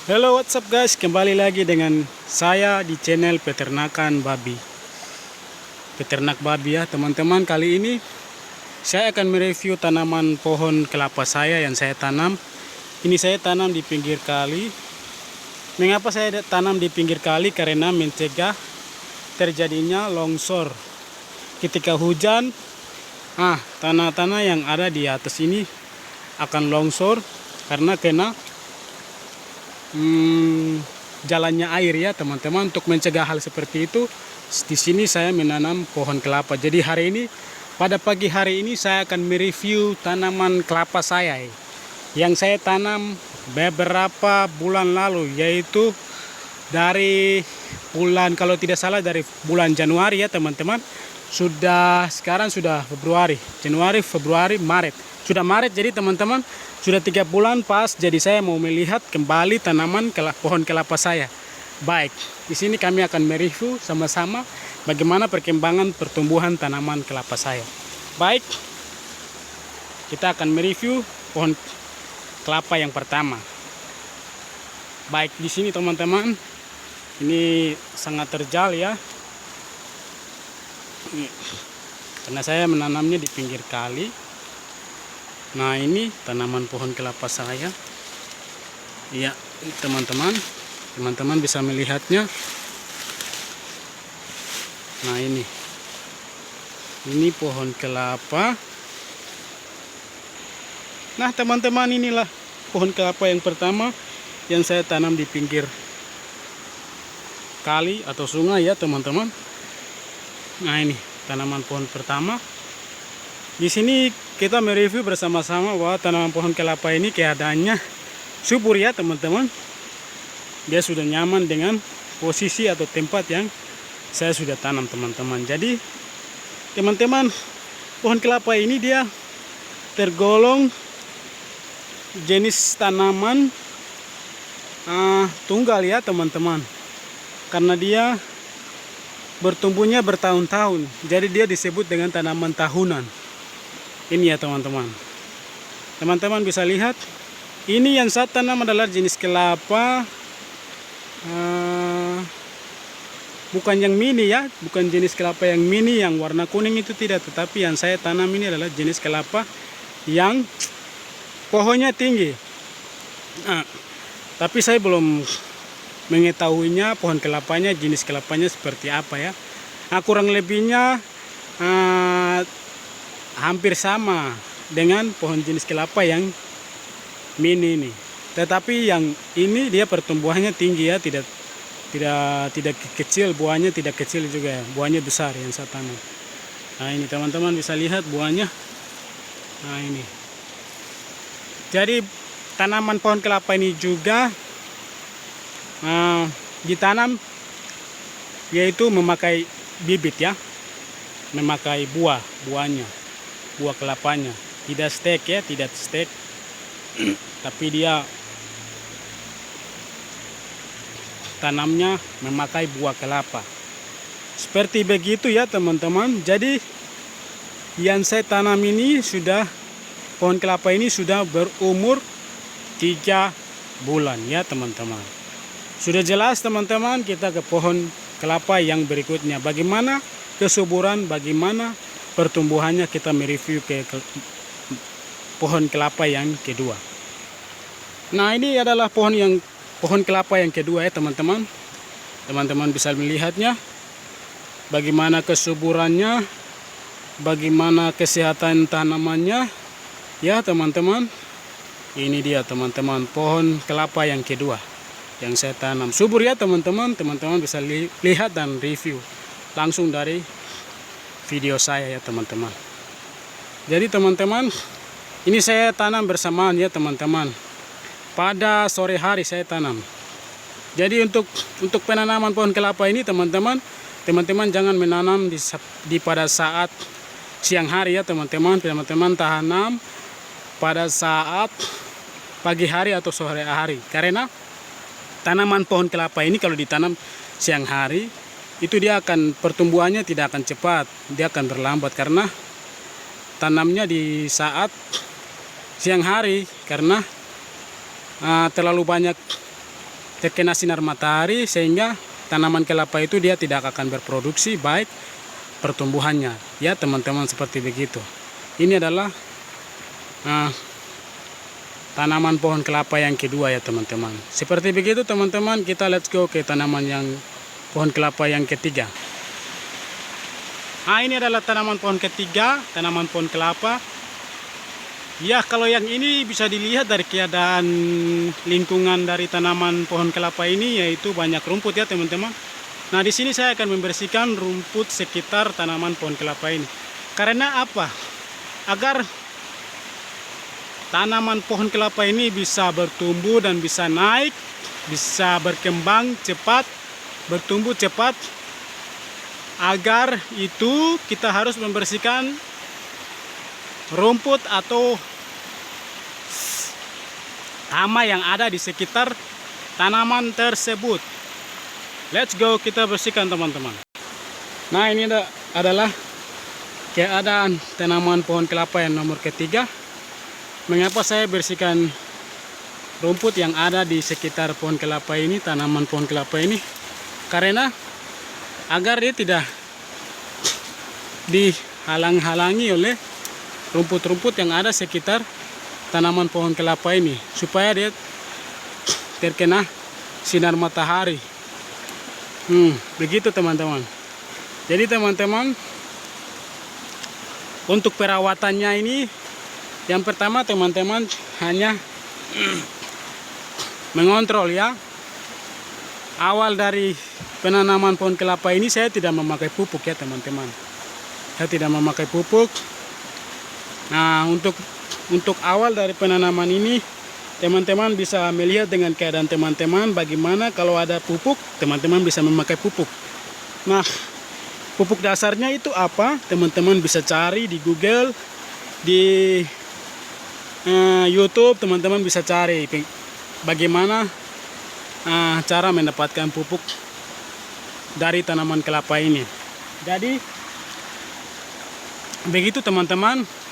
Halo, what's up guys, kembali lagi dengan saya di channel peternakan babi, peternak babi ya teman-teman. Kali ini saya akan mereview tanaman pohon kelapa saya yang saya tanam. Ini saya tanam di pinggir kali. Mengapa saya tanam di pinggir kali? Karena mencegah terjadinya longsor ketika hujan. Tanah-tanah yang ada di atas ini akan longsor karena kena jalannya air ya teman-teman. Untuk mencegah hal seperti itu, di sini saya menanam pohon kelapa. Jadi pada pagi hari ini saya akan mereview tanaman kelapa saya yang saya tanam beberapa bulan lalu, yaitu dari bulan, kalau tidak salah dari bulan Januari ya teman-teman. Sekarang sudah Februari, Januari, Februari, Maret. Sudah Maret, jadi teman-teman sudah 3 bulan pas. Jadi saya mau melihat kembali tanaman pohon kelapa saya. Baik, di sini kami akan mereview sama-sama bagaimana perkembangan pertumbuhan tanaman kelapa saya. Baik, kita akan mereview pohon kelapa yang pertama. Baik, di sini teman-teman, ini sangat terjal ya. Karena saya menanamnya di pinggir kali. Nah, ini tanaman pohon kelapa saya. Iya, teman-teman bisa melihatnya. Nah, ini pohon kelapa. Nah, teman-teman, inilah pohon kelapa yang pertama yang saya tanam di pinggir kali atau sungai ya teman-teman. Nah, ini tanaman pohon pertama. Di sini kita mereview bersama-sama bahwa tanaman pohon kelapa ini keadaannya subur ya teman-teman. Dia sudah nyaman dengan posisi atau tempat yang saya sudah tanam teman-teman. Jadi teman-teman, pohon kelapa ini dia tergolong jenis tanaman tunggal ya teman-teman. Karena dia bertumbuhnya bertahun-tahun. Jadi dia disebut dengan tanaman tahunan. Ini ya teman-teman. Teman-teman bisa lihat, ini yang saya tanam adalah jenis kelapa bukan yang mini ya, bukan jenis kelapa yang mini yang warna kuning itu, tidak. Tetapi yang saya tanam ini adalah jenis kelapa yang pohonnya tinggi. Tapi saya belum mengetahuinya pohon kelapanya, jenis kelapanya seperti apa ya. Kurang lebihnya hampir sama dengan pohon jenis kelapa yang mini ini. Tetapi yang ini dia pertumbuhannya tinggi ya, tidak kecil, buahnya tidak kecil juga ya. Buahnya besar yang saya tanam. Nah, ini teman-teman bisa lihat buahnya. Nah, ini. Jadi tanaman pohon kelapa ini juga ditanam yaitu memakai bibit ya, memakai buahnya, buah kelapanya, tidak stek ya, tidak stek. Tapi dia tanamnya memakai buah kelapa seperti begitu ya teman-teman. Jadi yang saya tanam ini pohon kelapa ini sudah berumur 3 bulan ya teman-teman. Sudah jelas teman-teman, kita ke pohon kelapa yang berikutnya. Bagaimana kesuburan, bagaimana pertumbuhannya, kita mereview ke pohon kelapa yang kedua. Nah, ini adalah pohon kelapa yang kedua ya teman-teman. Teman-teman bisa melihatnya, bagaimana kesuburannya, bagaimana kesehatan tanamannya ya teman-teman. Ini dia teman-teman, pohon kelapa yang kedua yang saya tanam. Subur ya teman-teman. Teman-teman bisa lihat dan review langsung dari video saya ya teman-teman. Jadi teman-teman, ini saya tanam bersamaan ya teman-teman. Pada sore hari saya tanam. Jadi untuk penanaman pohon kelapa ini teman-teman jangan menanam pada saat siang hari ya teman-teman. Teman-teman tanam pada saat pagi hari atau sore hari. Karena tanaman pohon kelapa ini kalau ditanam siang hari, itu dia pertumbuhannya tidak akan cepat, dia akan berlambat karena tanamnya di saat siang hari. Karena terlalu banyak terkena sinar matahari, sehingga tanaman kelapa itu dia tidak akan berproduksi baik pertumbuhannya. Ya teman-teman, seperti begitu. Ini adalah tanaman pohon kelapa yang kedua ya teman-teman. Seperti begitu teman-teman, kita let's go ke tanaman yang pohon kelapa yang ketiga. Ini adalah tanaman pohon ketiga, tanaman pohon kelapa. Ya, kalau yang ini bisa dilihat dari keadaan lingkungan dari tanaman pohon kelapa ini, yaitu banyak rumput ya teman-teman. Nah, di sini saya akan membersihkan rumput sekitar tanaman pohon kelapa ini. Karena apa? Agar tanaman pohon kelapa ini bisa bertumbuh dan bisa naik, bisa berkembang cepat, bertumbuh cepat. Agar itu kita harus membersihkan rumput atau hama yang ada di sekitar tanaman tersebut. Let's go, kita bersihkan teman-teman. Nah, ini adalah keadaan tanaman pohon kelapa yang nomor ketiga. Mengapa saya bersihkan rumput yang ada di sekitar pohon kelapa ini, tanaman pohon kelapa ini? Karena agar dia tidak dihalang-halangi oleh rumput-rumput yang ada sekitar tanaman pohon kelapa ini, supaya dia terkena sinar matahari. Begitu teman-teman. Jadi teman-teman, untuk perawatannya ini, yang pertama teman-teman hanya mengontrol ya. Awal dari penanaman pohon kelapa ini saya tidak memakai pupuk ya teman-teman. Saya tidak memakai pupuk. Nah, untuk awal dari penanaman ini, teman-teman bisa melihat dengan keadaan teman-teman bagaimana kalau ada pupuk, teman-teman bisa memakai pupuk. Nah, pupuk dasarnya itu apa? Teman-teman bisa cari di Google, di YouTube, teman-teman bisa cari bagaimana cara mendapatkan pupuk dari tanaman kelapa ini. Jadi begitu teman-teman.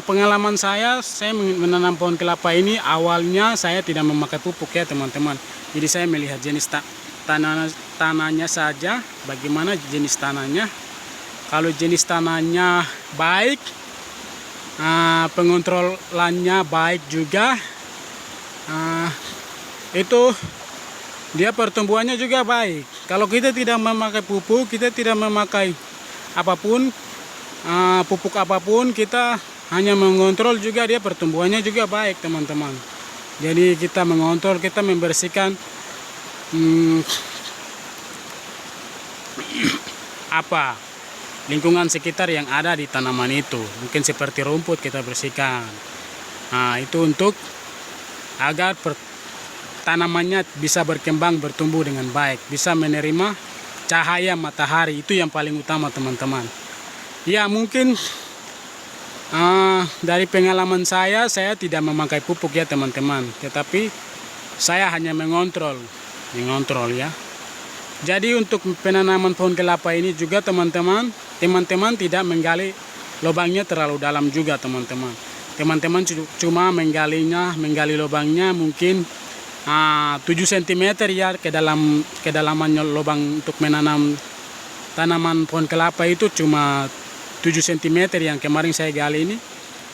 Pengalaman saya menanam pohon kelapa ini, awalnya saya tidak memakai pupuk ya teman-teman. Jadi saya melihat jenis tanahnya saja, bagaimana jenis tanahnya. Kalau jenis tanahnya baik, pengontrolannya baik juga, itu dia pertumbuhannya juga baik. Kalau kita tidak memakai pupuk, kita tidak memakai apapun, pupuk apapun, kita hanya mengontrol juga, dia pertumbuhannya juga baik teman-teman. Jadi kita mengontrol, kita membersihkan lingkungan sekitar yang ada di tanaman itu. Mungkin seperti rumput kita bersihkan. Nah, itu untuk agar tanamannya bisa berkembang, bertumbuh dengan baik, bisa menerima cahaya matahari. Itu yang paling utama teman-teman. Ya, mungkin dari pengalaman saya tidak memakai pupuk ya teman-teman, tetapi saya hanya mengontrol ya. Jadi untuk penanaman pohon kelapa ini juga teman-teman tidak menggali lubangnya terlalu dalam juga teman-teman. Teman-teman cuma menggali lubangnya mungkin 7 cm ya, kedalamannya lubang untuk menanam tanaman pohon kelapa itu cuma 7 cm yang kemarin saya gali ini,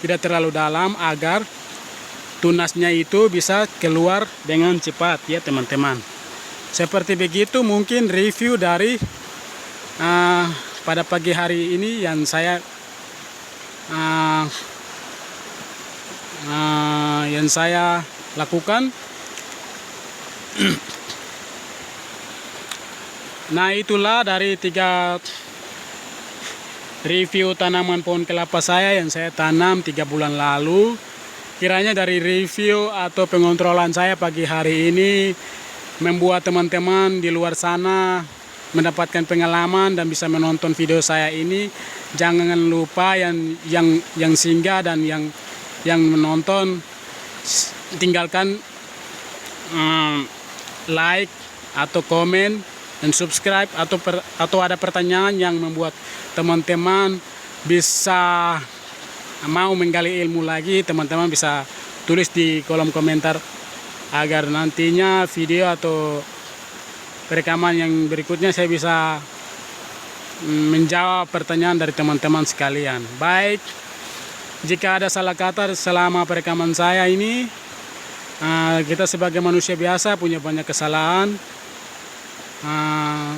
tidak terlalu dalam agar tunasnya itu bisa keluar dengan cepat ya teman-teman. Seperti begitu mungkin review dari pada pagi hari ini yang saya lakukan. Nah, itulah dari 3 review tanaman pohon kelapa saya yang saya tanam 3 bulan lalu. Kiranya dari review atau pengontrolan saya pagi hari ini membuat teman-teman di luar sana mendapatkan pengalaman dan bisa menonton video saya ini. Jangan lupa yang singgah dan yang menonton, tinggalkan like atau komen dan subscribe, atau ada pertanyaan yang membuat teman-teman bisa mau menggali ilmu lagi, teman-teman bisa tulis di kolom komentar agar nantinya video atau rekaman yang berikutnya saya bisa menjawab pertanyaan dari teman-teman sekalian. Baik, jika ada salah kata selama perekaman saya ini, kita sebagai manusia biasa punya banyak kesalahan.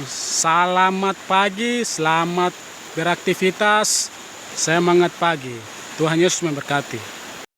Selamat pagi, selamat beraktivitas, semangat pagi. Tuhan Yesus memberkati.